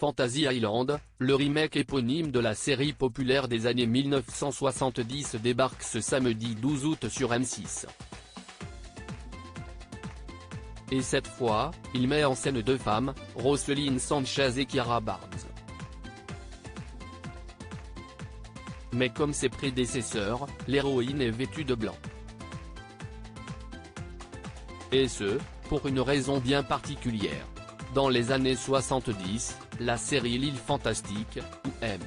Fantasy Island, le remake éponyme de la série populaire des années 1970 débarque ce samedi 12 août sur M6. Et cette fois, il met en scène deux femmes, Roselyn Sanchez et Kiara Barnes. Mais comme ses prédécesseurs, l'héroïne est vêtue de blanc. Et ce, pour une raison bien particulière. Dans les années 70, la série L'Île Fantastique, ou M.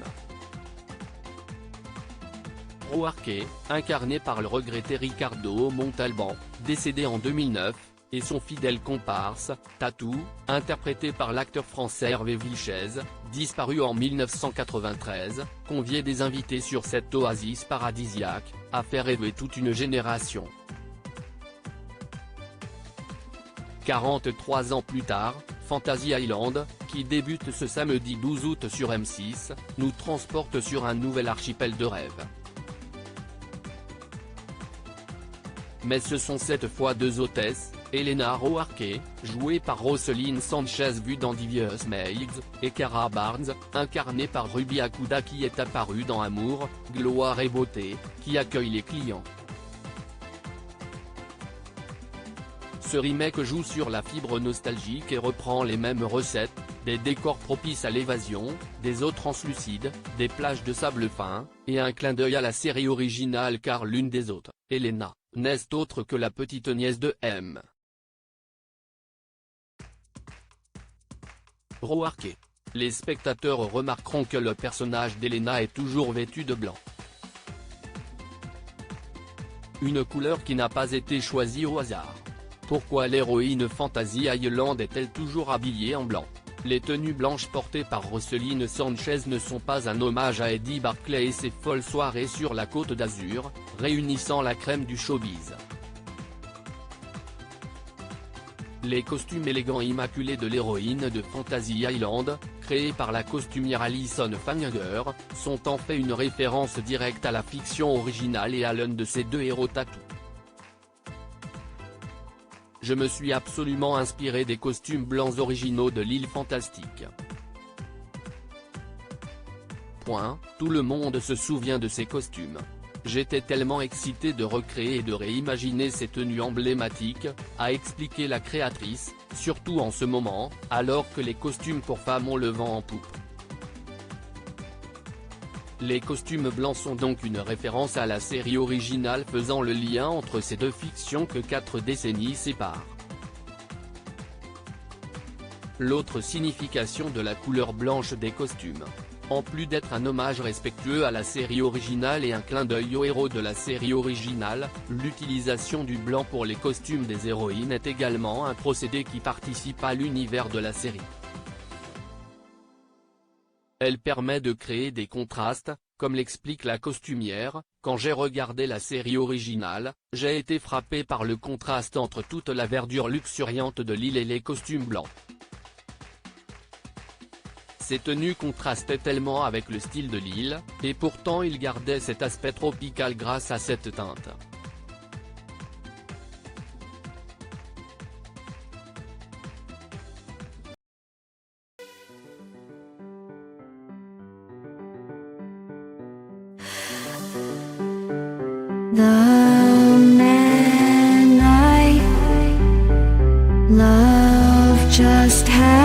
Roark, incarné par le regretté Ricardo Montalban, décédé en 2009, et son fidèle comparse, Tatou, interprété par l'acteur français Hervé Vilches, disparu en 1993, conviait des invités sur cette oasis paradisiaque, a fait rêver toute une génération. 43 ans plus tard, Fantasy Island, qui débute ce samedi 12 août sur M6, nous transporte sur un nouvel archipel de rêve. Mais ce sont cette fois deux hôtesses, Helena Roark, jouée par Roselyn Sanchez vue dans Devious Maids, et Kiara Barnes, incarnée par Ruby Akuda qui est apparue dans Amour, Gloire et Beauté, qui accueille les clients. Ce remake joue sur la fibre nostalgique et reprend les mêmes recettes, des décors propices à l'évasion, des eaux translucides, des plages de sable fin, et un clin d'œil à la série originale car l'une des autres, Helena, n'est autre que la petite nièce de M. Roark. Les spectateurs remarqueront que le personnage d'Helena est toujours vêtu de blanc. Une couleur qui n'a pas été choisie au hasard. Pourquoi l'héroïne Fantasy Island est-elle toujours habillée en blanc? Les tenues blanches portées par Roselyn Sanchez ne sont pas un hommage à Eddie Barclay et ses folles soirées sur la Côte d'Azur, réunissant la crème du showbiz. Les costumes élégants immaculés de l'héroïne de Fantasy Island, créés par la costumière Alison Fanger, sont en fait une référence directe à la fiction originale et à l'un de ses deux héros Tatou. Je me suis absolument inspiré des costumes blancs originaux de l'Île Fantastique. Tout le monde se souvient de ces costumes. J'étais tellement excité de recréer et de réimaginer ces tenues emblématiques, a expliqué la créatrice, surtout en ce moment, alors que les costumes pour femmes ont le vent en poupe. Les costumes blancs sont donc une référence à la série originale faisant le lien entre ces deux fictions que 4 décennies séparent. L'autre signification de la couleur blanche des costumes. En plus d'être un hommage respectueux à la série originale et un clin d'œil aux héros de la série originale, l'utilisation du blanc pour les costumes des héroïnes est également un procédé qui participe à l'univers de la série. Elle permet de créer des contrastes, comme l'explique la costumière, quand j'ai regardé la série originale, j'ai été frappé par le contraste entre toute la verdure luxuriante de l'île et les costumes blancs. Ces tenues contrastaient tellement avec le style de l'île, et pourtant ils gardaient cet aspect tropical grâce à cette teinte. The man I love just had